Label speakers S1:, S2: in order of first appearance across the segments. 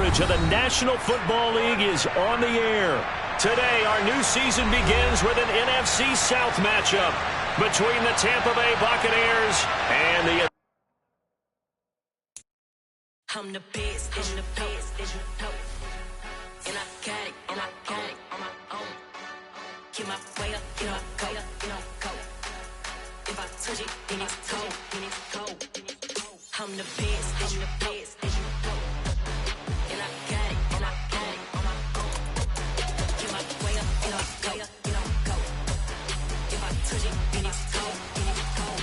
S1: coverage of the National Football League is on the air. Today, our new season begins with an NFC South matchup between the Tampa Bay Buccaneers and the...
S2: I'm the best, I'm the best, and I got it, and I got it on my own. Get my way up, get my go, go. If I touch it, then it's cold, then it's cold. I'm the best, I'm the best, and I got it, and I got it on my own. Get my way up, get my go. If I touch it, then it's cold, then it's cold.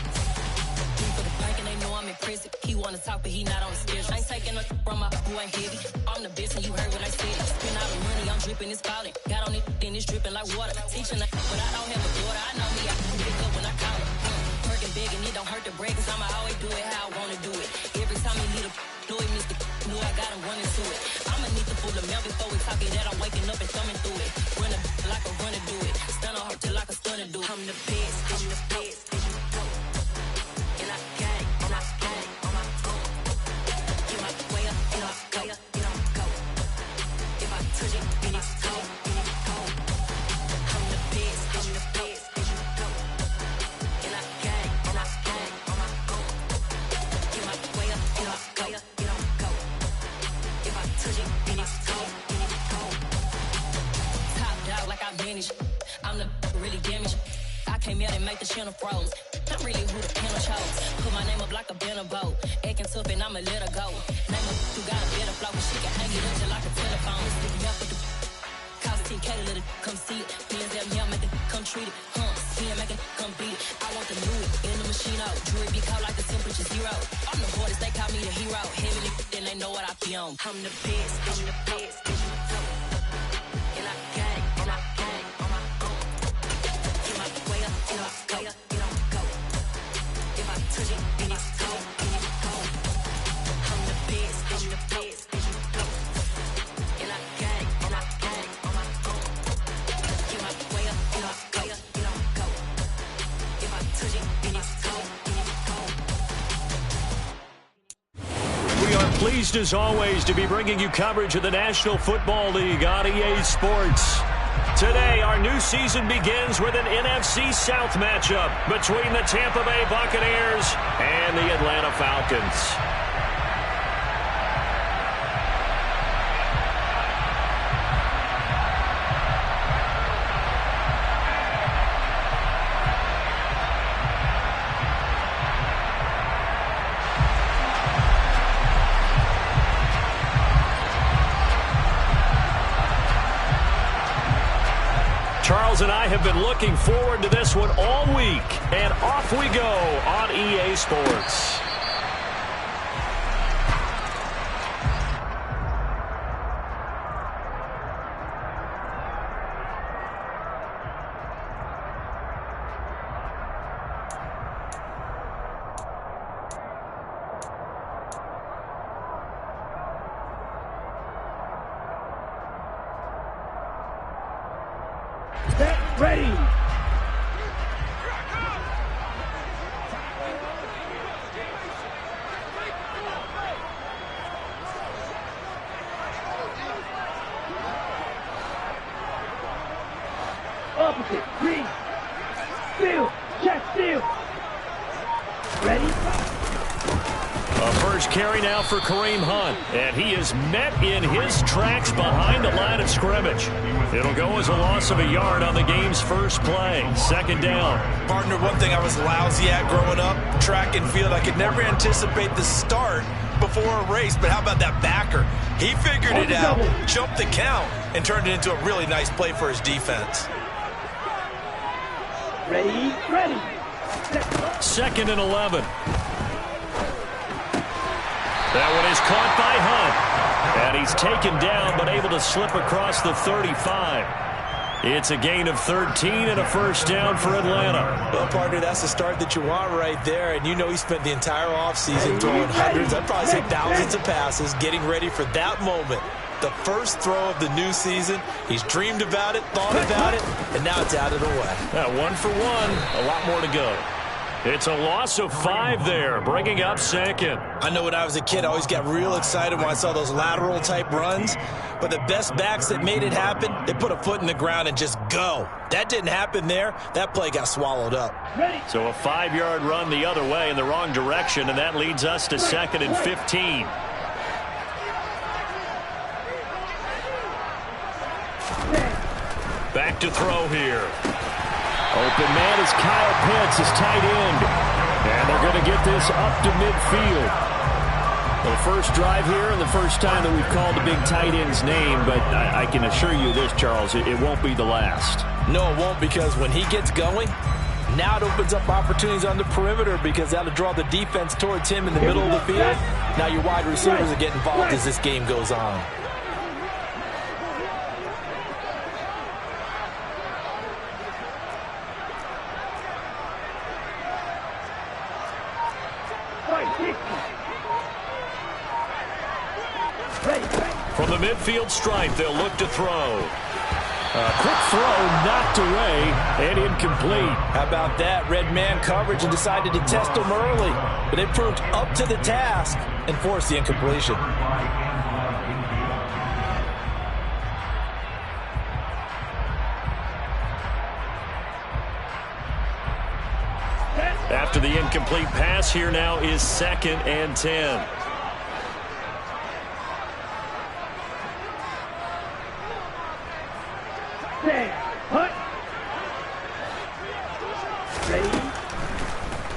S2: For the bank and they know I'm impressive. He wanna talk, but he not on the schedule. I ain't taking no from my boy ain't heavy. I'm the best and you heard what I said. Spend all the money, I'm dripping, it's falling. Got on it, then it's dripping like water. Teaching that, but I don't have a daughter. I know me, I can pick up when I call her. Working big and it don't hurt the break, cause I'ma always do it how I wanna do it. Every time he need a know it, Mr. Know I got him running to it. I'ma need to pull the mail before we talk it that I'm waking up and thumbing through it. Run a like a runner do it. Stun on her till like a stunner do it. I'm the best, I'm the best, and I got it, and I got it on my own. Get my way up, and I go. If I touch it, then it's cold, then it's cold. I'm the best, I'm the best, and I got it, and I got it on my own. Get my way up, and I go. If I touch it, then it's cold, then it's cold. Top dog like I vanished. I'm the really damaged. I came out and make the channel froze. I'm really who the panel chose. Put my name up like a banner boat. Acting tough and I'ma let her go. Name her who got a better flow. She can hang it up just like a telephone. Stick me up with the cost 10K to let it come see it. Millions at me, I make it come treat it. See it, make it come beat it. I want the new it in the machine out. Jewelry be cold like the temperature zero. I'm the hardest, they call me the hero. Heavy then they know what I be on. I'm the best, I'm the best, and I got it, and I got it on my own. Get my way up, and I go. If I touch it, then it's cold, then it's cold. I'm the best, I'm the best, and I got it, and I got it on my own. Get my way up, and I go. If I touch it, then it's cold, then it's cold.
S1: We are pleased, as always, to be bringing you coverage of the National Football League on EA Sports. Today, our new season begins with an NFC South matchup between the Tampa Bay Buccaneers and the Atlanta Falcons. Charles and I have been looking forward to this one all week, and off we go on EA Sports.
S3: Ready. Opposite. Green. Field. Check field. Ready.
S1: A first carry now for Kareem Hunt, and he is met in his tracks behind the line of scrimmage. It'll go as a loss of a yard on the game's first play. Second down.
S4: Partner, one thing I was lousy at growing up, track and field, I could never anticipate the start before a race, but how about that backer? He figured it out, jumped the count, and turned it into a really nice play for his defense.
S3: Ready. Ready.
S1: Second and 11. That one is caught by Hunt. And he's taken down, but able to slip across the 35. It's a gain of 13 and a first down for Atlanta.
S4: Well, partner, that's the start that you want right there. And you know he spent the entire offseason throwing hundreds, I'd probably say thousands of passes, getting ready for that moment. The first throw of the new season. He's dreamed about it, thought about it, and now it's out of the way.
S1: 1 for 1, a lot more to go. It's a loss of 5 there, bringing up second.
S4: I know when I was a kid, I always got real excited when I saw those lateral type runs. But the best backs that made it happen, they put a foot in the ground and just go. That didn't happen there. That play got swallowed up.
S1: So a 5-yard run the other way in the wrong direction, and that leads us to 2nd and 15. Back to throw here. Open man is Kyle Pitts, his tight end. And they're going to get this up to midfield. Well, the first drive here and the first time that we've called the big tight end's name, but I can assure you this, Charles, it won't be the last.
S4: No, it won't, because when he gets going, now it opens up opportunities on the perimeter because that'll draw the defense towards him in the middle of the field. Now your wide receivers are getting involved as this game goes on.
S1: From the midfield stripe, they'll look to throw. A quick throw knocked away and incomplete.
S4: How about that? Red man coverage and decided to test them early. But they proved up to the task and forced the incompletion.
S1: After the incomplete pass, here now is 2nd and 10.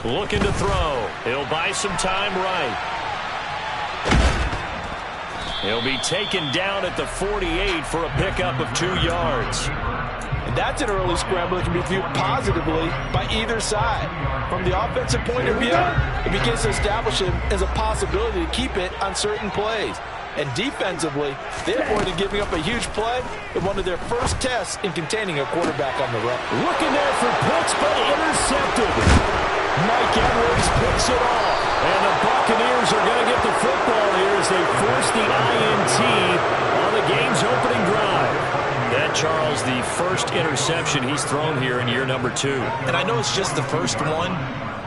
S1: Looking to throw. He'll buy some time right. He'll be taken down at the 48 for a pickup of 2 yards.
S4: And that's an early scramble that can be viewed positively by either side. From the offensive point of view, it begins to establish him as a possibility to keep it on certain plays. And defensively, they avoided giving up a huge play in one of their first tests in containing a quarterback on the run.
S1: Looking there for Pitts, but intercepted. Mike Edwards picks it off. And the Buccaneers are going to get the football here as they force the INT on the game's opening drive. That, Charles, the first interception he's thrown here in year number 2.
S4: And I know it's just the first one,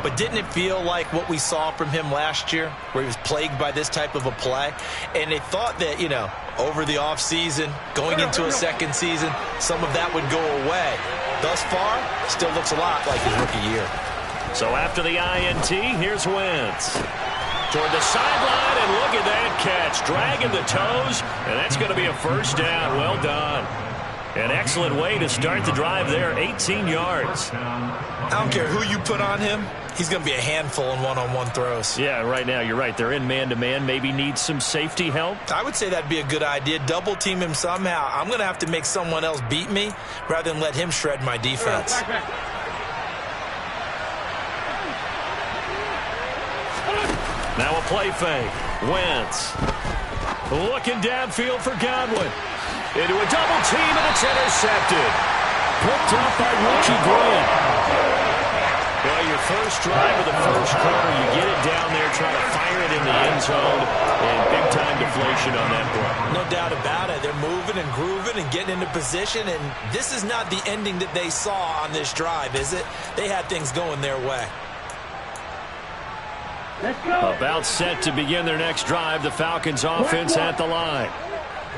S4: but didn't it feel like what we saw from him last year, where he was plagued by this type of a play? And they thought that, you know, over the offseason, going into a second season, some of that would go away. Thus far, still looks a lot like his rookie year.
S1: So after the INT, here's Wentz. Toward the sideline, and look at that catch. Dragging the toes, and that's going to be a first down. Well done. An excellent way to start the drive there, 18 yards.
S4: I don't care who you put on him. He's going to be a handful in one-on-one throws.
S1: Yeah, right now, you're right. They're in man-to-man. Maybe need some safety help.
S4: I would say that'd be a good idea. Double team him somehow. I'm going to have to make someone else beat me rather than let him shred my defense.
S1: Now a play fake. Wentz. Looking downfield for Godwin. Into a double team, and it's intercepted. Picked up by Richie Grant. Well, your first drive of the first quarter, you get it down there, try to fire it in the end zone, and big-time deflation on that play.
S4: No doubt about it. They're moving and grooving and getting into position, and this is not the ending that they saw on this drive, is it? They had things going their way.
S3: Let's go.
S1: About set to begin their next drive, the Falcons offense at the line.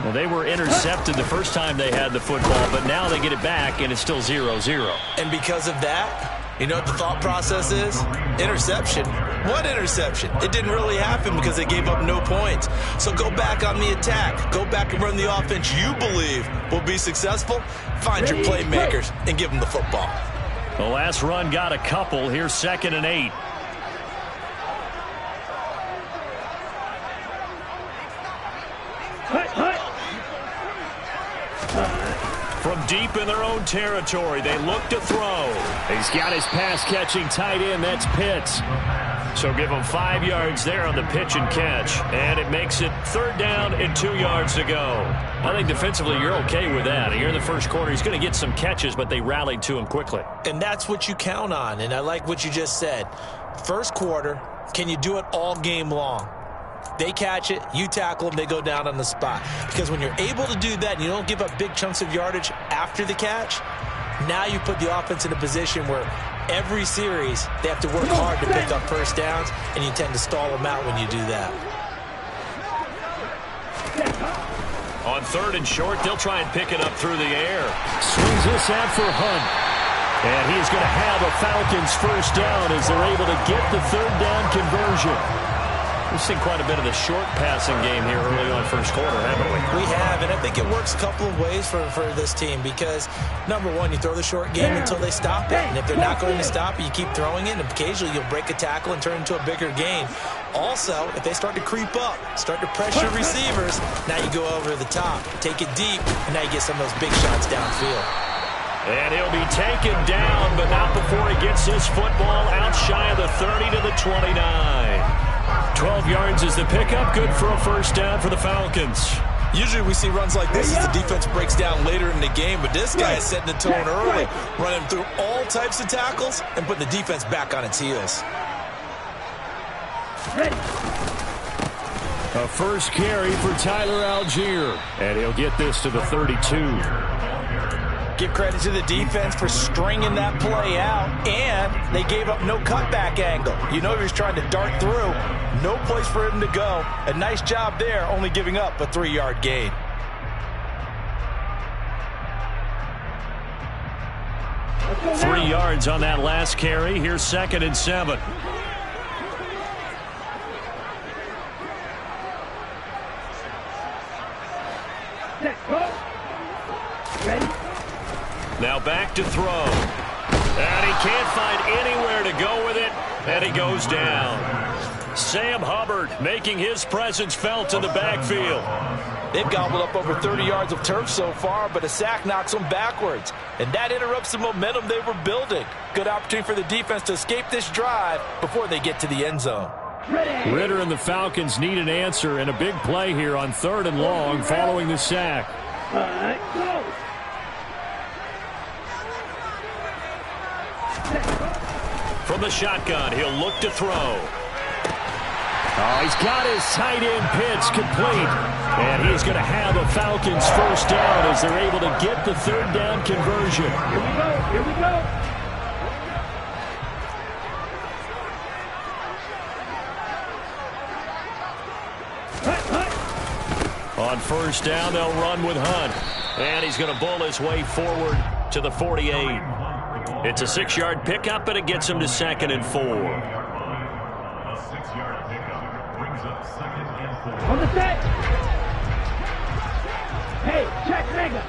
S1: Well, they were intercepted the first time they had the football, but now they get it back, and it's still 0-0.
S4: And because of that, you know what the thought process is? Interception. What interception? It didn't really happen because they gave up no points. So go back on the attack. Go back and run the offense you believe will be successful. Find your playmakers and give them the football.
S1: The last run got a couple. Here's 2nd and 8. From deep in their own territory, they look to throw. He's got his pass-catching tight end. That's Pitts. So give him 5 yards there on the pitch and catch. And it makes it 3rd down and 2 yards to go. I think defensively you're okay with that. Here in the first quarter, he's going to get some catches, but they rallied to him quickly.
S4: And that's what you count on. And I like what you just said. First quarter, can you do it all game long? They catch it, you tackle them, they go down on the spot. Because when you're able to do that and you don't give up big chunks of yardage after the catch, now you put the offense in a position where every series, they have to work hard to pick up first downs, and you tend to stall them out when you do that.
S1: On 3rd and short, they'll try and pick it up through the air. Swings this out for Hunt. And he's going to have a Falcons first down as they're able to get the 3rd down conversion. We've seen quite a bit of the short passing game here early on first quarter, haven't we?
S4: We have, and I think it works a couple of ways for this team because, number one, you throw the short game until they stop it. And if they're not going to stop it, you keep throwing it, and occasionally you'll break a tackle and turn it into a bigger gain. Also, if they start to creep up, start to pressure receivers, now you go over the top, take it deep, and now you get some of those big shots downfield.
S1: And he'll be taken down, but not before he gets this football out shy of the 30 to the 29. 12 yards is the pickup, good for a first down for the Falcons.
S4: Usually we see runs like this as the defense breaks down later in the game, but this guy is setting the tone early, running through all types of tackles and putting the defense back on its heels.
S1: A first carry for Tyler Algier, and he'll get this to the 32.
S4: Give credit to the defense for stringing that play out, and they gave up no cutback angle. You know he was trying to dart through. No place for him to go. A nice job there, only giving up a 3-yard gain.
S1: Three yards on that last carry. Here's 2nd and 7.
S3: Ready?
S1: Now back to throw. And he can't find anywhere to go with it, and he goes down. Sam Hubbard making his presence felt in the backfield.
S4: They've gobbled up over 30 yards of turf so far, but a sack knocks them backwards. And that interrupts the momentum they were building. Good opportunity for the defense to escape this drive before they get to the end zone.
S1: Ritter and the Falcons need an answer, and a big play here on 3rd and long following the sack.
S3: All right, go.
S1: From the shotgun, he'll look to throw. Oh, he's got his tight end pitch complete. And he's going to have a Falcons first down as they're able to get the 3rd down conversion.
S3: Here we go. Here we go.
S1: On first down, they'll run with Hunt. And he's going to bull his way forward to the 48. It's a 6-yard pickup, and it gets him to 2nd and 4.
S5: A 6-yard pickup brings up 2nd and 4.
S3: On the set. Hey, check Mega.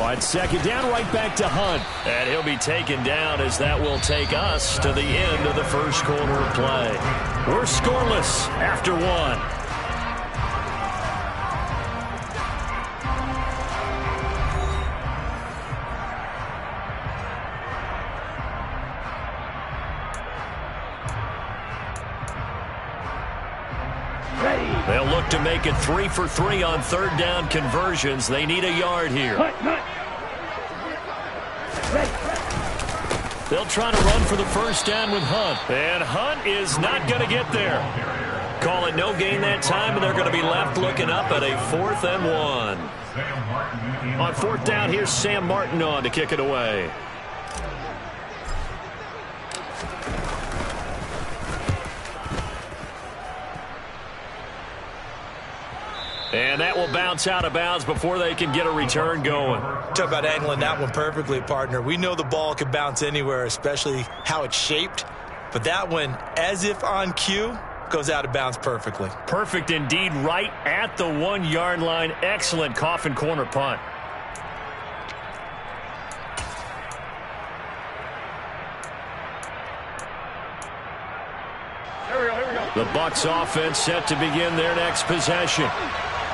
S1: On 2nd down, right back to Hunt. And he'll be taken down as that will take us to the end of the first quarter of play. We're scoreless after 1. They'll look to make it 3 for 3 on 3rd down conversions. They need a yard here. They'll try to run for the first down with Hunt. And Hunt is not going to get there. Call it no gain that time, and they're going to be left looking up at a 4th and 1. On 4th down, here's Sam Martin on to kick it away. And that will bounce out of bounds before they can get a return going.
S4: Talk about angling that one perfectly, partner. We know the ball can bounce anywhere, especially how it's shaped. But that one, as if on cue, goes out of bounds perfectly.
S1: Perfect indeed, right at the 1-yard line. Excellent coffin corner punt. The Bucs offense set to begin their next possession.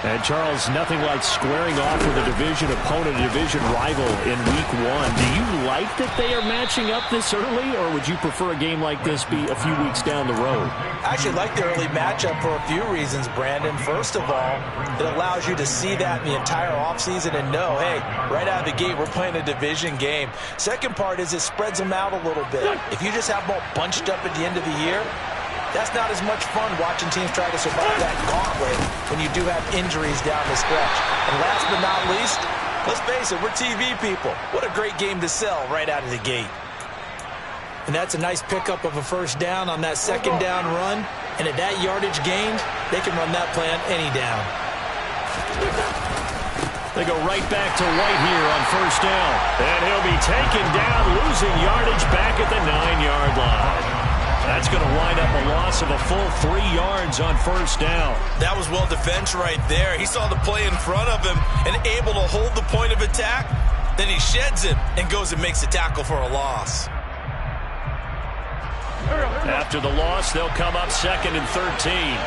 S1: And, Charles, nothing like squaring off with a division opponent, a division rival in Week 1. Do you like that they are matching up this early, or would you prefer a game like this be a few weeks down the road?
S4: I actually like the early matchup for a few reasons, Brandon. First of all, it allows you to see that in the entire offseason and know, hey, right out of the gate, we're playing a division game. Second part is it spreads them out a little bit. If you just have them all bunched up at the end of the year, that's not as much fun watching teams try to survive that gauntlet when you do have injuries down the stretch. And last but not least, Let's face it, we're TV people. What a great game to sell right out of the gate. And that's a nice pickup of a first down on that second down run. And at that yardage gained, they can run that play on any down.
S1: They go right back to White here on first down. And he'll be taken down, losing yardage back at the 9-yard line. That's going to wind up a loss of a full 3 yards on first down.
S4: That was well defense right there. He saw the play in front of him and able to hold the point of attack. Then he sheds it and goes and makes a tackle for a loss.
S1: After the loss, they'll come up 2nd and 13.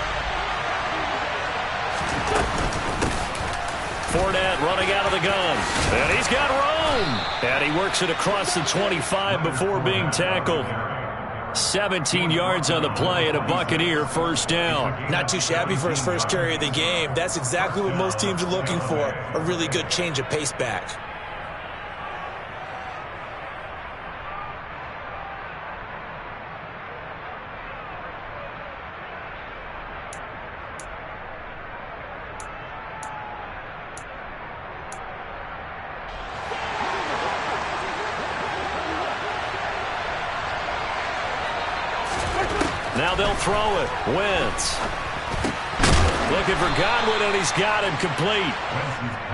S1: Fournette running out of the gun. And he's got room. And he works it across the 25 before being tackled. 17 yards on the play and a Buccaneer first down.
S4: Not too shabby for his first carry of the game. That's exactly what most teams are looking for. A really good change of pace back.
S1: Now they'll throw it. Wentz. Looking for Godwin, and he's got him complete.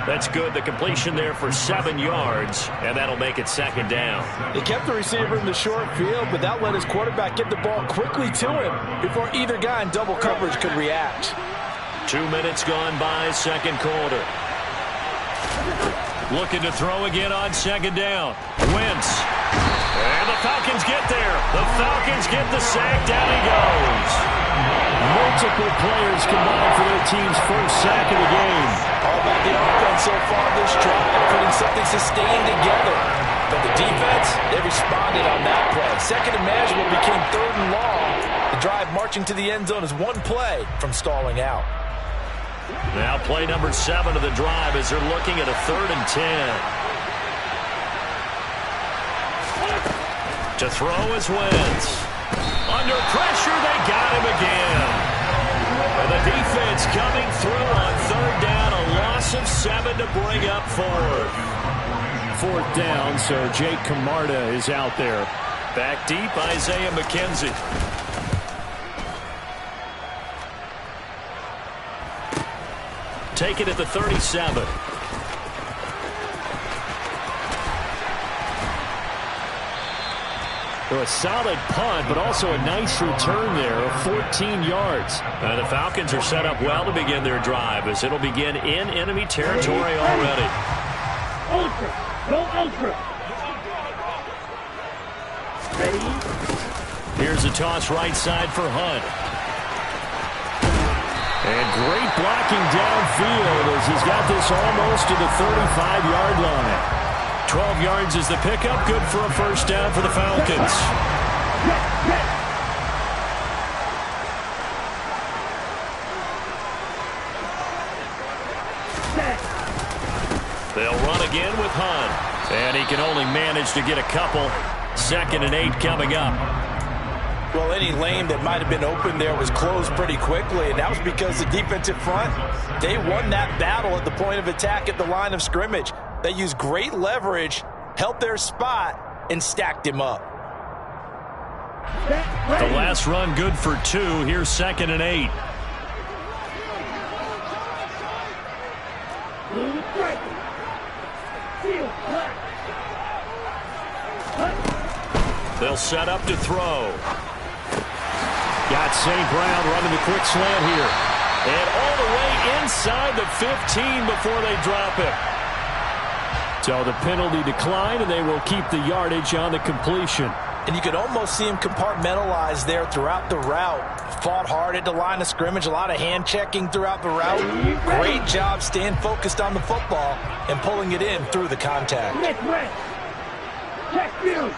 S1: That's good. The completion there for 7 yards, and that'll make it 2nd down.
S4: He kept the receiver in the short field, but that let his quarterback get the ball quickly to him before either guy in double coverage could react.
S1: 2 minutes gone by, second quarter. Looking to throw again on 2nd down. Wentz. And the Falcons get there. The Falcons get the sack. Down he goes. Multiple players combined for their team's first sack of the game.
S4: All about the offense so far this drive, putting something sustained together. But the defense, they responded on that play. Second and manageable became 3rd and long. The drive marching to the end zone is one play from stalling out.
S1: Now play number 7 of the drive as they're looking at a 3rd and 10. To throw is Wentz. Under pressure, they got him again. And the defense coming through on 3rd down. A loss of 7 to bring up 4th. 4th down, so Jake Camarda is out there. Back deep, Isaiah McKenzie. Take it at the 37. A solid punt, but also a nice return there of 14 yards. The Falcons are set up well to begin their drive as it'll begin in enemy territory already.
S3: Ultra. Go ultra. Ready?
S1: Here's a toss right side for Hunt. And great blocking downfield as he's got this almost to the 35-yard line. 12 yards is the pickup. Good for a first down for the Falcons. They'll run again with Hunt. And he can only manage to get a couple. 2nd and 8 coming up.
S4: Well, any lane that might have been open there was closed pretty quickly, and that was because the defensive front, they won that battle at the point of attack at the line of scrimmage. They used great leverage, held their spot, and stacked him up.
S1: The last run good for 2. Here's 2nd and 8. They'll set up to throw. Got St. Brown running the quick slant here. And all the way inside the 15 before they drop it. So the penalty declined, and they will keep the yardage on the completion.
S4: And you could almost see him compartmentalize there throughout the route. Fought hard at the line of scrimmage, a lot of hand checking throughout the route. Great job staying focused on the football and pulling it in through the contact.
S3: Check view.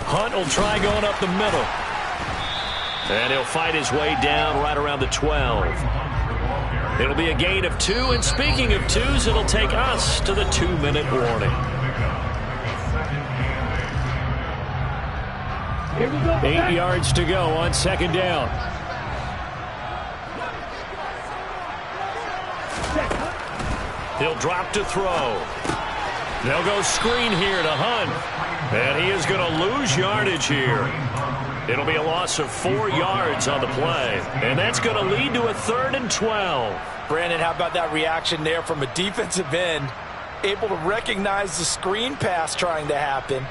S1: Hunt will try going up the middle. And he'll fight his way down right around the 12. It'll be a gain of 2. And speaking of 2s, it'll take us to the 2-minute warning.
S3: Here we go.
S1: 8 yards to go on second down. He'll drop to throw. They'll go screen here to Hunt. And he is going to lose yardage here. It'll be a loss of 4 yards on the play. And that's going to lead to a 3rd and 12.
S4: Brandon, how about that reaction there from a defensive end? Able to recognize the screen pass trying to happen.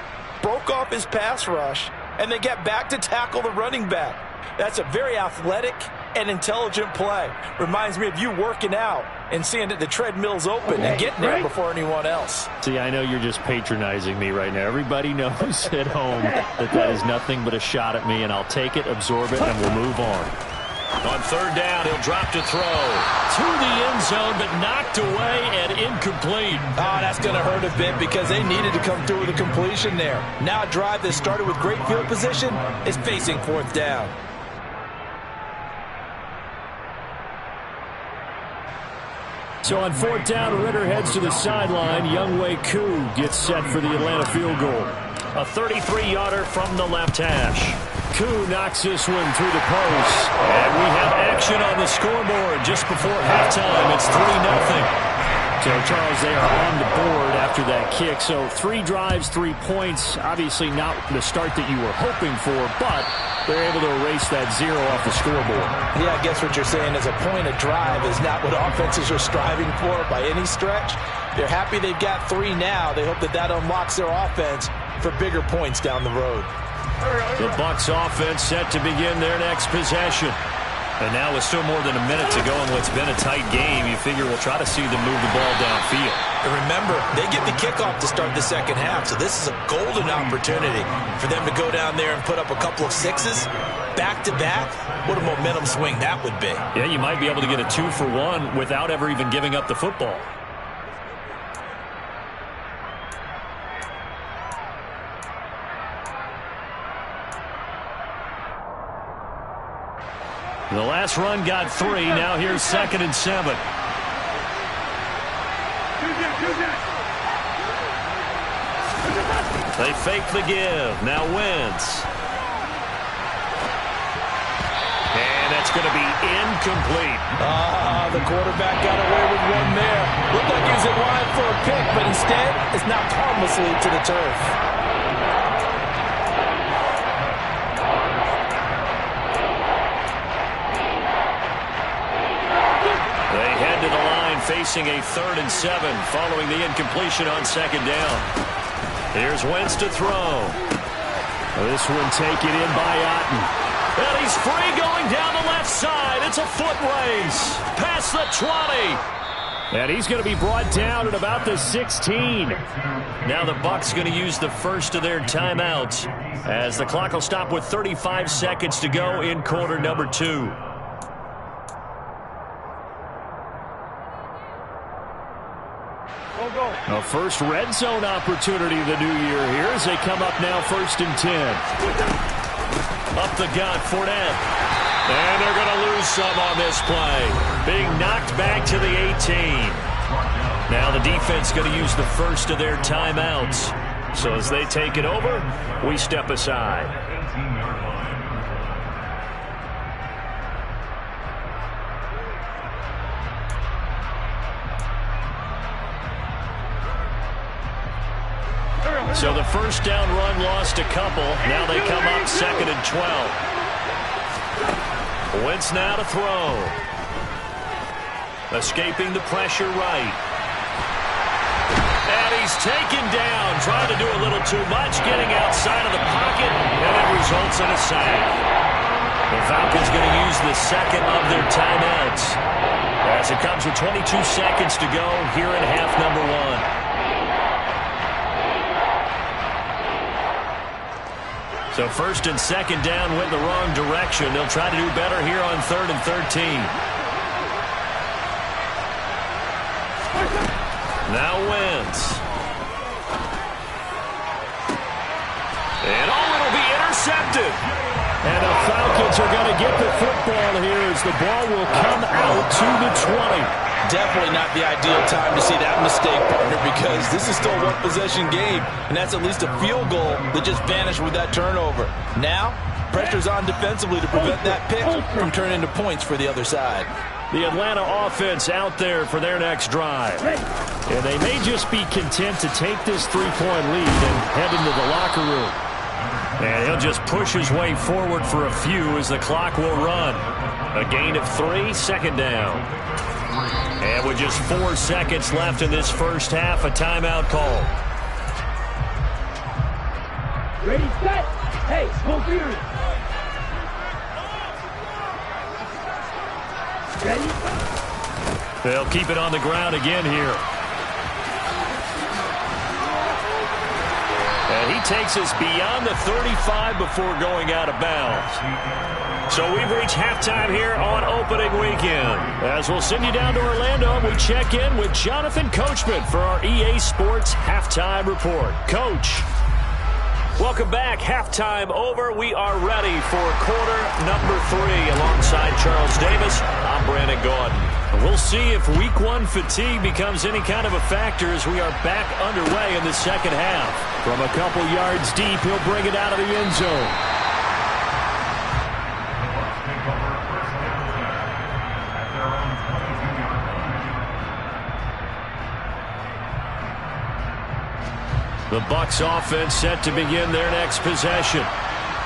S4: Broke off his pass rush. And then get back to tackle the running back. That's a very athletic and intelligent play. Reminds me of you working out and seeing that the treadmill's open and getting there before anyone else.
S1: See, I know you're just patronizing me right now. Everybody knows at home that is nothing but a shot at me, and I'll take it, absorb it, and we'll move on. On 3rd down, he'll drop to throw. To the end zone, but knocked away and incomplete.
S4: Oh, that's going to hurt a bit because they needed to come through with a completion there. Now a drive that started with great field position is facing 4th down.
S1: So on 4th down, Ritter heads to the sideline. Younghoe Koo gets set for the Atlanta field goal. A 33-yarder from the left hash. Koo knocks this one through the post. And we have action on the scoreboard just before halftime. It's 3-0. So, Charles, they are on the board after that kick. So 3 drives, 3 points. Obviously not the start that you were hoping for, but they're able to erase that 0 off the scoreboard.
S4: Yeah, I guess what you're saying is a point of drive is not what offenses are striving for by any stretch. They're happy they've got 3 now. They hope that that unlocks their offense for bigger points down the road.
S1: The Bucs offense set to begin their next possession. And now with still more than a minute to go in what's been a tight game, you figure we'll try to see them move the ball downfield.
S4: And remember, they get the kickoff to start the second half, so this is a golden opportunity for them to go down there and put up a couple of 6s back-to-back. What a momentum swing that would be.
S1: Yeah, you might be able to get a 2-for-1 without ever even giving up the football. The last run got 3. Now here's 2nd and 7. They fake the give. Now Wentz. And that's going to be incomplete.
S4: The quarterback got away with one there. Looked like he was in line for a pick, but instead it's knocked harmlessly to the turf.
S1: To the line facing a 3rd and 7 following the incompletion on 2nd down. Here's Wentz to throw. This one taken in by Otten. And he's free going down the left side. It's a foot race past the 20. And he's going to be brought down at about the 16. Now the Bucs going to use the first of their timeouts as the clock will stop with 35 seconds to go in quarter number 2. A first red zone opportunity of the new year here as they come up now 1st and 10. Up the gut, Fournette. And they're going to lose some on this play. Being knocked back to the 18. Now the defense going to use the first of their timeouts. So as they take it over, we step aside. So the first down run lost a couple. Now they come up 2nd and 12. Wentz now to throw. Escaping the pressure right. And he's taken down. Trying to do a little too much. Getting outside of the pocket. And it results in a sack. The Falcons going to use the second of their timeouts as it comes with 22 seconds to go here in half number 1. So 1st and 2nd down went the wrong direction. They'll try to do better here on 3rd and 13. Now Wentz. And it'll be intercepted. And the Falcons are going to get the football here as the ball will come out to the 20.
S4: Definitely not the ideal time to see that mistake, partner, because this is still a one-possession game, and that's at least a field goal that just vanished with that turnover. Now, pressure's on defensively to prevent that pick from turning into points for the other side.
S1: The Atlanta offense out there for their next drive. And they may just be content to take this three-point lead and head into the locker room. And he'll just push his way forward for a few as the clock will run. A gain of 3, second down. And with just 4 seconds left in this first half, a timeout call.
S3: Ready, set. Hey, go clear. Ready?
S1: They'll keep it on the ground again here. And he takes us beyond the 35 before going out of bounds. So we've reached halftime here on opening weekend. As we'll send you down to Orlando, we check in with Jonathan Coachman for our EA Sports Halftime Report. Coach. Welcome back. Halftime over. We are ready for quarter number 3 alongside Charles Davis. I'm Brandon Gordon. We'll see if week 1 fatigue becomes any kind of a factor as we are back underway in the second half. From a couple yards deep, he'll bring it out of the end zone. The Bucs offense set to begin their next possession.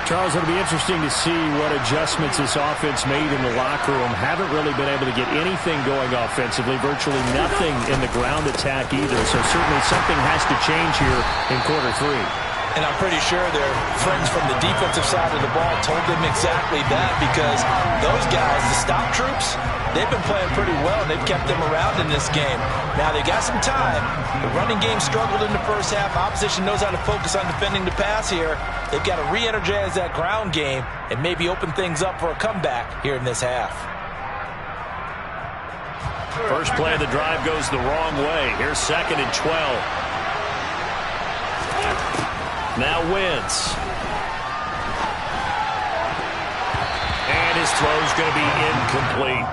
S1: Charles, it'll be interesting to see what adjustments this offense made in the locker room. Haven't really been able to get anything going offensively, virtually nothing in the ground attack either. So certainly something has to change here in quarter 3.
S4: And I'm pretty sure their friends from the defensive side of the ball told them exactly that, because those guys, the stop troops, they've been playing pretty well. They've kept them around in this game. Now, they got some time. The running game struggled in the first half. Opposition knows how to focus on defending the pass here. They've got to re-energize that ground game and maybe open things up for a comeback here in this half.
S1: First play of the drive goes the wrong way. Here's 2nd and 12. Now Wentz. And his throw's going to be incomplete.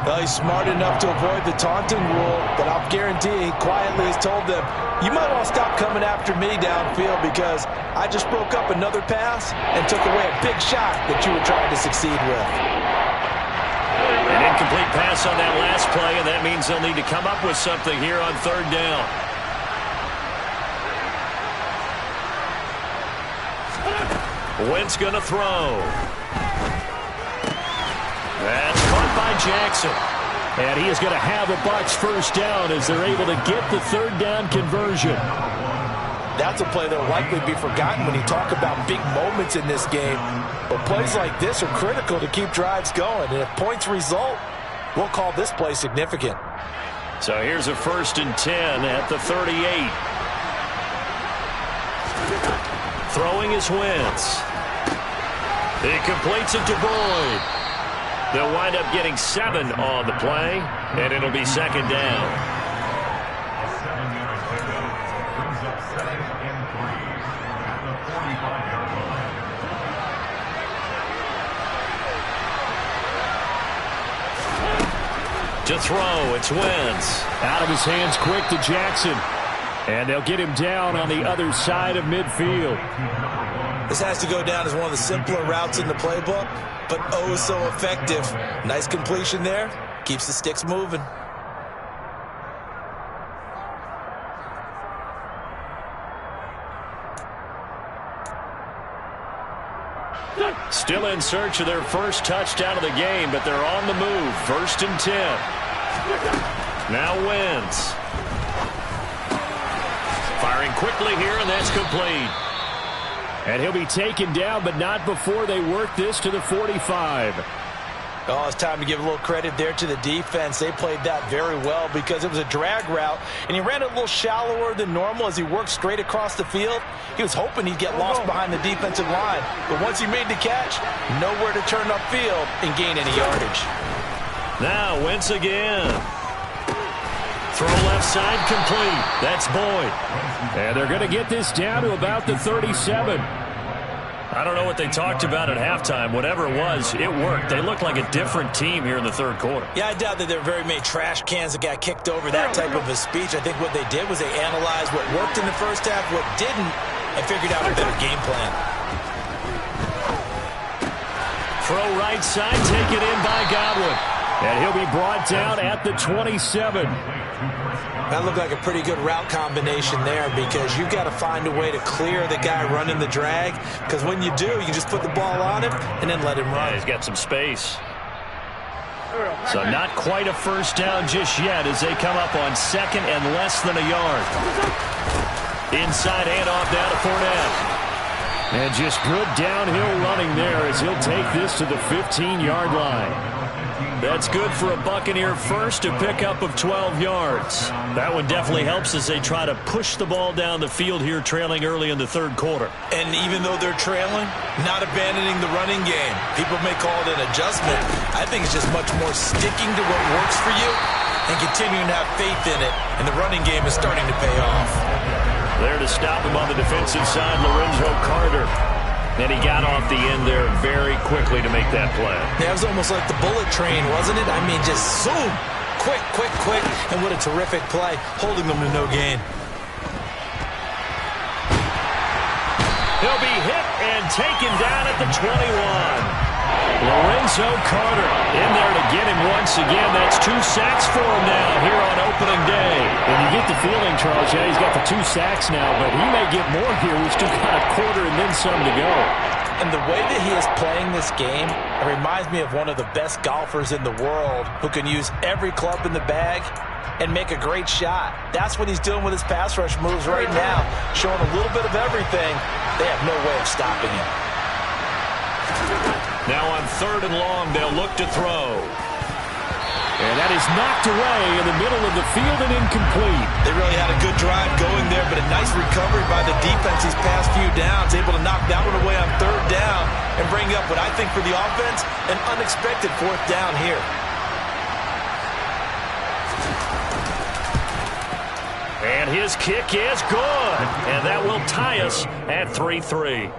S4: Well, he's smart enough to avoid the taunting rule, but I'll guarantee he quietly has told them, you might want to stop coming after me downfield because I just broke up another pass and took away a big shot that you were trying to succeed with.
S1: An incomplete pass on that last play, and that means they'll need to come up with something here on 3rd down. Wentz going to throw. That's caught by Jackson. And he is going to have a Bucs first down as they're able to get the 3rd down conversion.
S4: That's a play that will likely be forgotten when you talk about big moments in this game. But plays like this are critical to keep drives going. And if points result, we'll call this play significant.
S1: So here's a 1st and 10 at the 38. Throwing is Wentz. He completes it to Boyd. They'll wind up getting 7 on the play, and it'll be 2nd down.
S5: A 7-yard pickup brings up 2nd and 3 at the 45-yard line.
S1: To throw, it's Wentz. Out of his hands quick to Jackson. And they'll get him down on the other side of midfield.
S4: This has to go down as one of the simpler routes in the playbook, but oh so effective. Nice completion there. Keeps the sticks moving.
S1: Still in search of their first touchdown of the game, but they're on the move. 1st and 10. Now Wentz. Firing quickly here, and that's complete. And he'll be taken down, but not before they work this to the 45.
S4: Oh, it's time to give a little credit there to the defense. They played that very well because it was a drag route, and he ran it a little shallower than normal as he worked straight across the field. He was hoping he'd get lost behind the defensive line, but once he made the catch, nowhere to turn upfield and gain any yardage.
S1: Now Wentz again. Throw left side complete. That's Boyd. And they're going to get this down to about the 37. I don't know what they talked about at halftime. Whatever it was, it worked. They looked like a different team here in the third quarter.
S4: Yeah, I doubt that there were very many trash cans that got kicked over, that type of a speech. I think what they did was they analyzed what worked in the first half, what didn't, and figured out a better game plan.
S1: Throw right side, taken in by Godwin. And he'll be brought down at the 27.
S4: That looked like a pretty good route combination there because you've got to find a way to clear the guy running the drag, because when you do, you just put the ball on him and then let him run.
S1: Yeah, he's got some space. So not quite a first down just yet as they come up on second and less than a yard. Inside handoff down to Fournette. And just good downhill running there as he'll take this to the 15-yard line. That's good for a Buccaneer first, a pickup of 12 yards. That one definitely helps as they try to push the ball down the field here, trailing early in the third quarter.
S4: And even though they're trailing, not abandoning the running game. People may call it an adjustment. I think it's just much more sticking to what works for you and continuing to have faith in it. And the running game is starting to pay off.
S1: There to stop him on the defensive side, Lorenzo Carter. And he got off the end there very quickly to make that play.
S4: That was almost like the bullet train, wasn't it? I mean, just zoom. Quick, quick, quick. And what a terrific play, holding them to no gain.
S1: He'll be hit and taken down at the 21. Lorenzo Carter in there to get him once again. That's 2 sacks for him now here on opening day. And you get the feeling, Charles, yeah, he's got the 2 sacks now, but he may get more here. We've still got a quarter and then some to go.
S4: And the way that he is playing this game, it reminds me of one of the best golfers in the world who can use every club in the bag and make a great shot. That's what he's doing with his pass rush moves right now, showing a little bit of everything. They have no way of stopping him.
S1: Now on third and long, they'll look to throw. And that is knocked away in the middle of the field and incomplete.
S4: They really had a good drive going there, but a nice recovery by the defense these past few downs, able to knock that one away on third down and bring up what I think for the offense, an unexpected fourth down here.
S1: And his kick is good. And that will tie us at 3-3.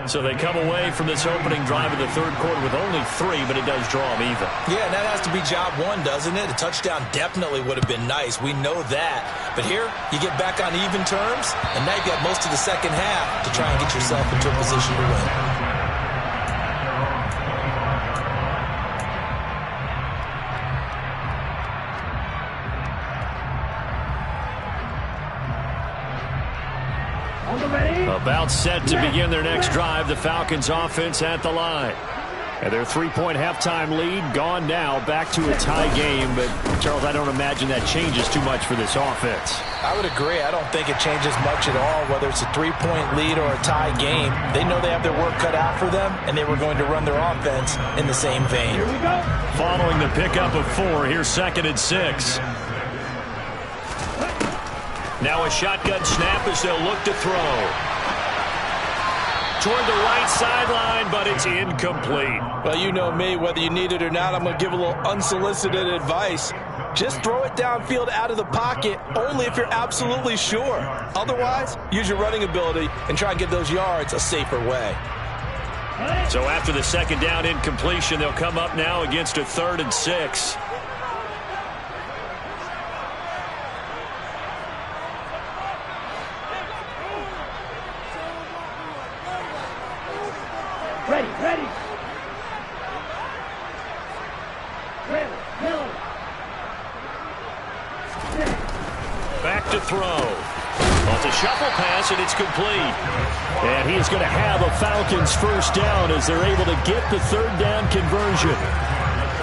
S1: So they come away from this opening drive in the third quarter with only 3, but it does draw them even.
S4: Yeah, and that has to be job one, doesn't it? A touchdown definitely would have been nice. We know that. But here, you get back on even terms, and now you've got most of the second half to try and get yourself into a position to win.
S1: About set to begin their next drive, the Falcons offense at the line. And their 3-point halftime lead gone now, back to a tie game. But, Charles, I don't imagine that changes too much for this offense.
S4: I would agree. I don't think it changes much at all, whether it's a 3-point lead or a tie game. They know they have their work cut out for them, and they were going to run their offense in the same vein.
S3: Here we go.
S1: Following the pickup of 4, here's 2nd and 6. Now a shotgun snap as they'll look to throw. Toward the right sideline, but it's incomplete.
S4: Well, you know me, whether you need it or not, I'm going to give a little unsolicited advice. Just throw it downfield out of the pocket, only if you're absolutely sure. Otherwise, use your running ability and try and get those yards a safer way.
S1: So after the second down incompletion, they'll come up now against a 3rd and 6.
S3: Ready.
S1: Back to throw. Well, it's a shuffle pass, and it's complete. And he is going to have a Falcons first down as they're able to get the 3rd down conversion.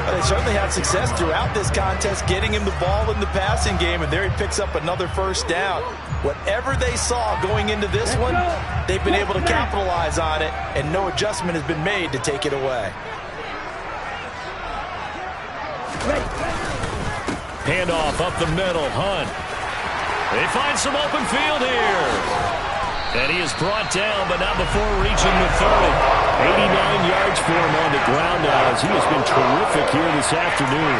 S4: Well, they certainly had success throughout this contest, getting him the ball in the passing game, and there he picks up another first down. Whatever they saw going into this one, they've been able to capitalize on it, and no adjustment has been made to take it away.
S1: Handoff up the middle, Hunt. They find some open field here. And he is brought down, but not before reaching the 30. 89 yards for him on the ground now as he has been terrific here this afternoon.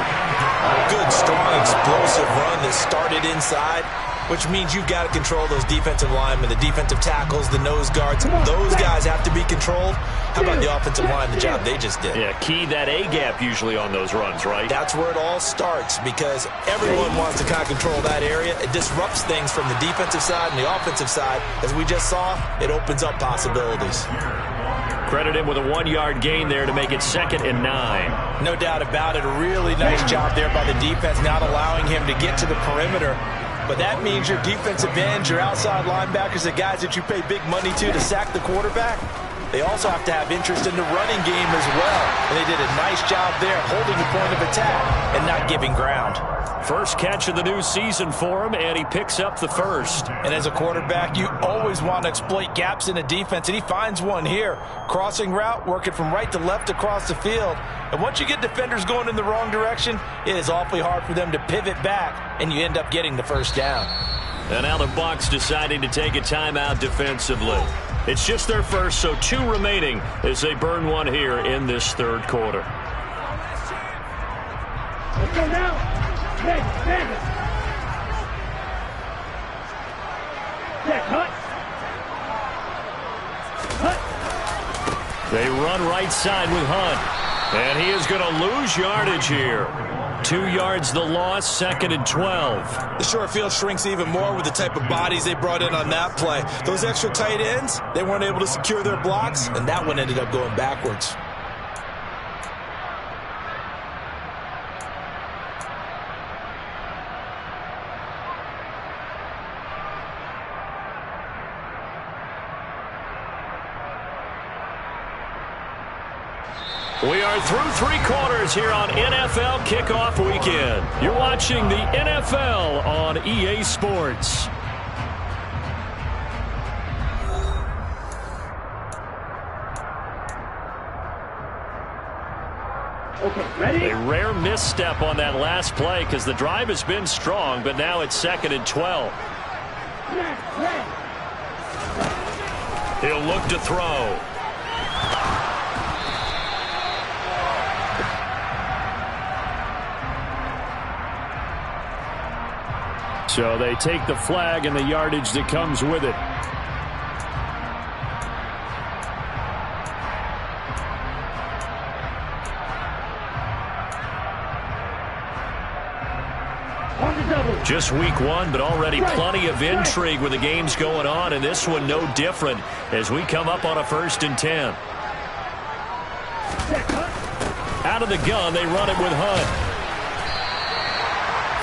S4: Good, strong, explosive run that started inside, which means you've got to control those defensive linemen, the defensive tackles, the nose guards. Those guys have to be controlled. How about the offensive line, the job they just did?
S1: Yeah, key that A-gap usually on those runs, right?
S4: That's where it all starts because everyone wants to kind of control that area. It disrupts things from the defensive side and the offensive side. As we just saw, it opens up possibilities.
S1: Credit him with a 1-yard gain there to make it 2nd and 9.
S4: No doubt about it. A really nice job there by the defense, not allowing him to get to the perimeter. But that means your defensive ends, your outside linebackers, the guys that you pay big money to sack the quarterback, they also have to have interest in the running game as well. And they did a nice job there holding the point of attack and not giving ground.
S1: First catch of the new season for him, and he picks up the first.
S4: And as a quarterback, you always want to exploit gaps in the defense, and he finds one here. Crossing route, working from right to left across the field. And once you get defenders going in the wrong direction, it is awfully hard for them to pivot back, and you end up getting the first down.
S1: And now the Bucs deciding to take a timeout defensively. It's just their first, so 2 remaining as they burn one here in this 3rd quarter.
S3: Let's go now. Stand it. Check, hut. Hut.
S1: They run right side with Hunt. And he is going to lose yardage here. 2 yards the loss, 2nd and 12.
S4: The short field shrinks even more with the type of bodies they brought in on that play. Those extra tight ends, they weren't able to secure their blocks, and that one ended up going backwards.
S1: We are through 3 quarters here on NFL Kickoff Weekend. You're watching the NFL on EA Sports.
S3: Okay, ready?
S1: A rare misstep on that last play because the drive has been strong, but now it's 2nd and 12. He'll look to throw. So they take the flag and the yardage that comes with it. Just week 1, but already plenty of intrigue with the games going on, and this one no different as we come up on a 1st and 10. Out of the gun, they run it with Hunt.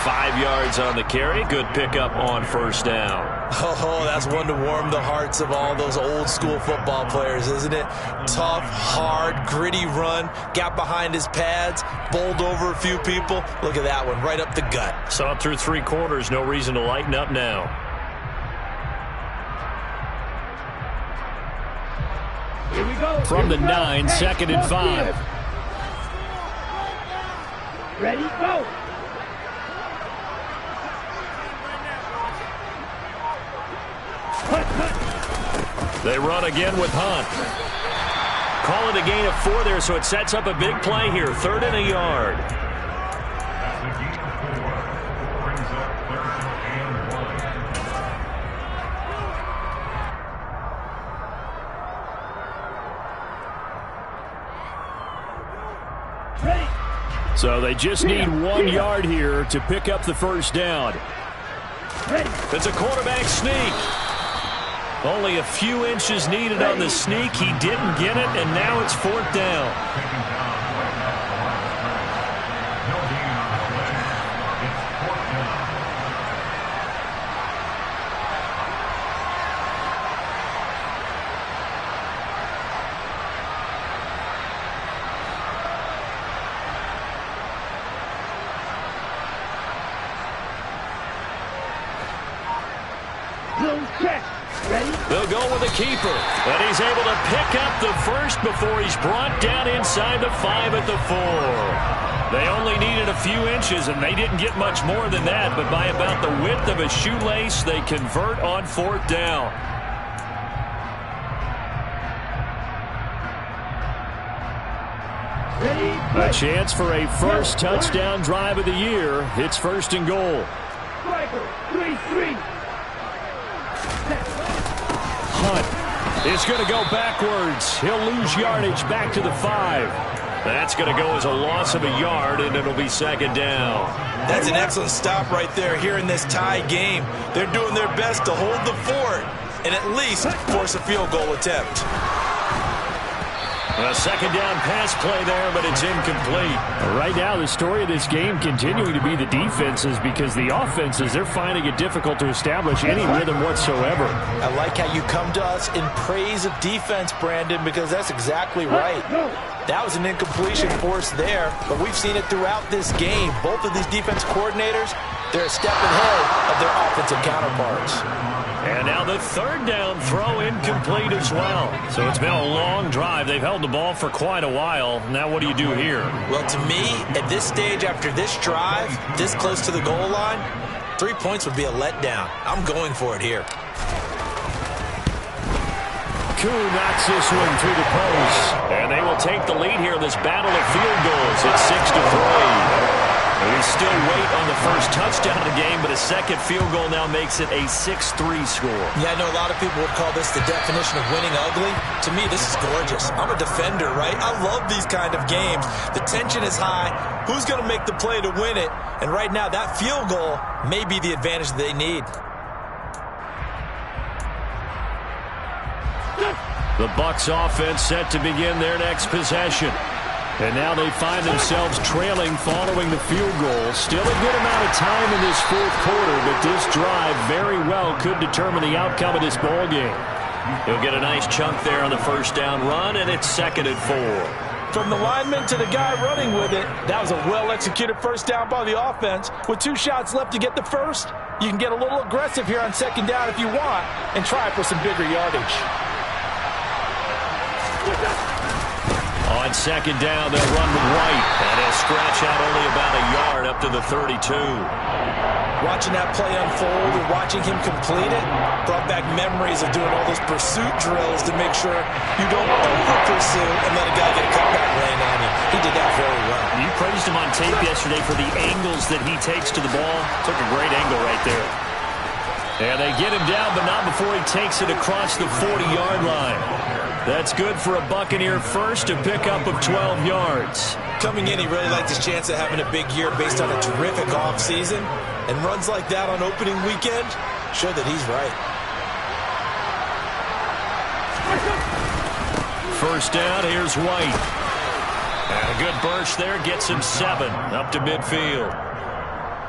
S1: 5 yards on the carry. Good pickup on 1st down.
S4: Oh, that's one to warm the hearts of all those old school football players, isn't it? Tough, hard, gritty run. Got behind his pads, bowled over a few people. Look at that one, right up the gut.
S1: Saw it through 3 quarters. No reason to lighten up now.
S3: Here we go.
S1: From the 9, 2nd and 5.
S3: Ready, go.
S1: They run again with Hunt. Call it a gain of 4 there, so it sets up a big play here. 3rd and a yard.
S5: That's a gain of 4. Brings up 3rd and 1.
S3: Ready.
S1: So they just need 1 yard here to pick up the 1st down.
S3: Ready.
S1: It's a quarterback sneak. Only a few inches needed on the sneak. He didn't get it, and now it's 4th down.
S5: No gain on the play. It's 4th down.
S3: Check. Ready?
S1: They'll go with a keeper, and he's able to pick up the first before he's brought down inside the 5 at the 4. They only needed a few inches, and they didn't get much more than that, but by about the width of a shoelace, they convert on 4th down.
S3: Ready?
S1: A chance for a first touchdown drive of the year. It's 1st and goal.
S3: Striker, 3-3.
S1: punt is going to go backwards. He'll lose yardage back to the 5. That's going to go as a loss of a yard, and it'll be second down.
S4: That's an excellent stop right there here in this tie game. They're doing their best to hold the fort and at least force a field goal attempt.
S1: A second down pass play there, but it's incomplete.
S6: Right now, the story of this game continuing to be the defenses, because the offenses, they're finding it difficult to establish any rhythm whatsoever.
S4: I like how you come to us in praise of defense, Brandon, because that's exactly right. That was an incompletion forced there, but we've seen it throughout this game. Both of these defense coordinators, they're a step ahead of their offensive counterparts.
S1: And now the third down throw incomplete as well. So it's been a long drive. They've held the ball for quite a while. Now what do you do here?
S4: Well, to me, at this stage after this drive, this close to the goal line, 3 points would be a letdown. I'm going for it here.
S1: Koo knocks this one through the post. And they will take the lead here in this battle of field goals. It's 6-3. We still wait on the first touchdown of the game, but a second field goal now makes it a 6-3 score.
S4: Yeah, I know a lot of people would call this the definition of winning ugly. To me, this is gorgeous. I'm a defender, right? I love these kind of games. The tension is high. Who's going to make the play to win it? And right now, that field goal may be the advantage that they need.
S1: The Bucs offense set to begin their next possession. And now they find themselves trailing following the field goal. Still a good amount of time in this fourth quarter, but this drive very well could determine the outcome of this ball game. He'll get a nice chunk there on the first down run, and it's 2nd and 4.
S4: From the lineman to the guy running with it, that was a well-executed first down by the offense. With 2 shots left to get the first, you can get a little aggressive here on second down if you want and try for some bigger yardage.
S1: On second down, they'll run with White, and he'll scratch out only about a yard up to the 32.
S4: Watching that play unfold and watching him complete it brought back memories of doing all those pursuit drills to make sure you don't over-pursue and let a guy get a cutback lane on you. He did that very well.
S1: You praised him on tape yesterday for the angles that he takes to the ball. Took a great angle right there. And they get him down, but not before he takes it across the 40-yard line. That's good for a Buccaneer first, a pickup of 12 yards.
S4: Coming in, he really liked his chance of having a big year based on a terrific offseason. And runs like that on opening weekend show that he's right.
S1: First down, here's White. And a good burst there gets him 7 up to midfield.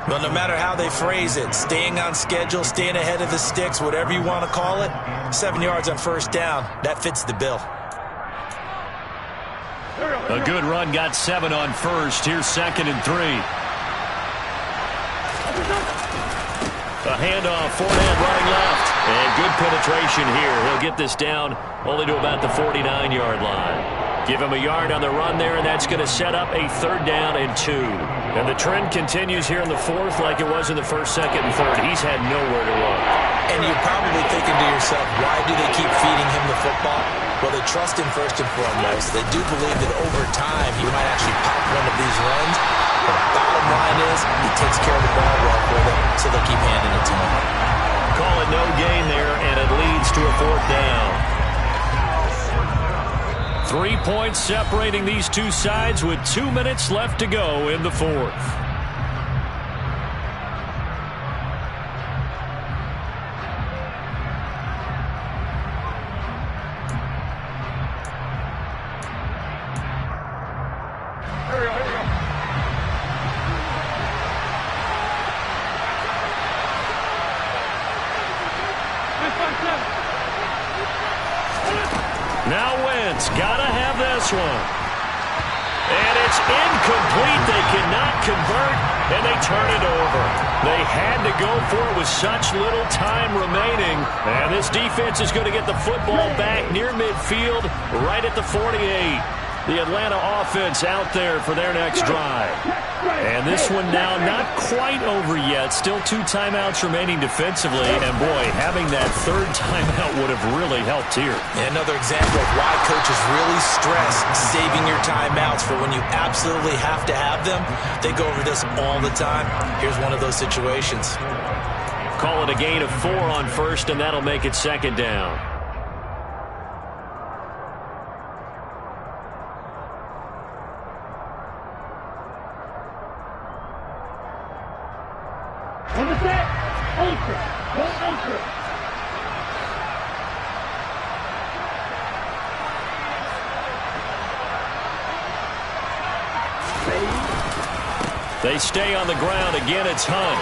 S4: Well, no matter how they phrase it, staying on schedule, staying ahead of the sticks, whatever you want to call it, 7 yards on first down, that fits the bill.
S1: A good run got 7 on first. Here's 2nd and 3. A handoff, Fournette running left. And good penetration here. He'll get this down only to about the 49-yard line. Give him a yard on the run there, and that's going to set up a 3rd down and 2. And the trend continues here in the 4th like it was in the 1st, 2nd, and 3rd. He's had nowhere to look.
S4: And you're probably thinking to yourself, why do they keep feeding him the football? Well, they trust him first and foremost. They do believe that over time he might actually pop one of these runs. But the bottom line is he takes care of the ball well for them, so they'll keep handing it to him.
S1: Call it no gain there, and it leads to a 4th down. 3 points separating these two sides with 2 minutes left to go in the 4th. Now Wentz, gotta have this one. And it's incomplete. They cannot convert, and they turn it over. They had to go for it with such little time remaining. And this defense is going to get the football back near midfield, right at the 48. The Atlanta offense out there for their next drive. And this one now not quite over yet. Still 2 timeouts remaining defensively. And, boy, having that 3rd timeout would have really helped here.
S4: Yeah, another example of why coaches really stress saving your timeouts for when you absolutely have to have them. They go over this all the time. Here's one of those situations.
S1: Call it a gain of 4 on first, and that'll make it 2nd down. They stay on the ground. Again, it's Hunt.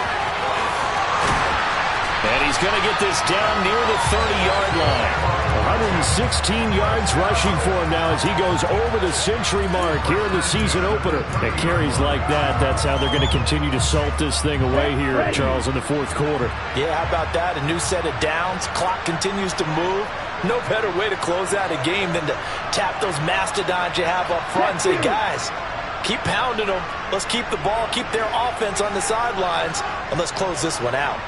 S1: And he's going to get this down near the 30-yard line. 116 yards rushing for him now as he goes over the century mark here in the season opener. And carries like that, that's how they're going to continue to salt this thing away here, Charles, in the fourth quarter.
S4: Yeah, how about that? A new set of downs. Clock continues to move. No better way to close out a game than to tap those mastodons you have up front and say, guys, keep pounding them. Let's keep the ball, keep their offense on the sidelines, and let's close this one out.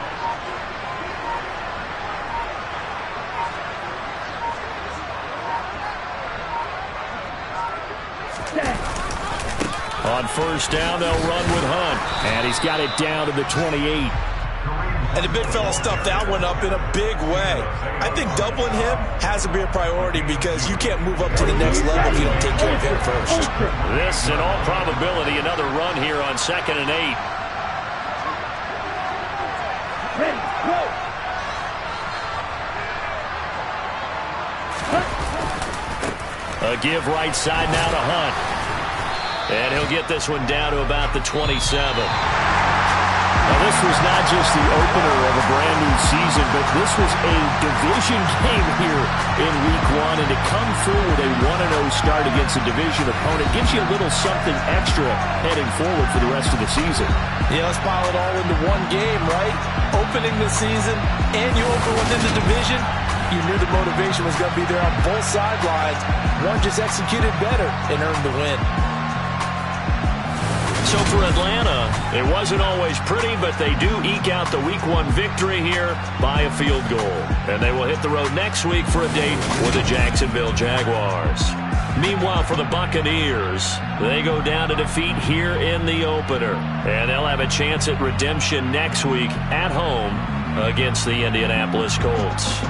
S1: On first down, they'll run with Hunt. And he's got it down to the 28.
S4: And the big fella stuffed that one up in a big way. I think doubling him has to be a priority because you can't move up to the next level if you don't take care of him first.
S1: This, in all probability, another run here on 2nd and 8.
S3: Ready, go!
S1: A give right side now to Hunt. And he'll get this one down to about the 27.
S6: Now, this was not just the opener of a brand-new season, but this was a division game here in Week 1. And to come through with a 1-0 start against a division opponent gives you a little something extra heading forward for the rest of the season.
S4: Yeah, let's pile it all into one game, right? Opening the season, and you open within the division. You knew the motivation was going to be there on both sidelines. One just executed better and earned the win.
S1: So for Atlanta, it wasn't always pretty, but they do eke out the Week 1 victory here by a field goal. And they will hit the road next week for a date with the Jacksonville Jaguars. Meanwhile, for the Buccaneers, they go down to defeat here in the opener. And they'll have a chance at redemption next week at home against the Indianapolis Colts.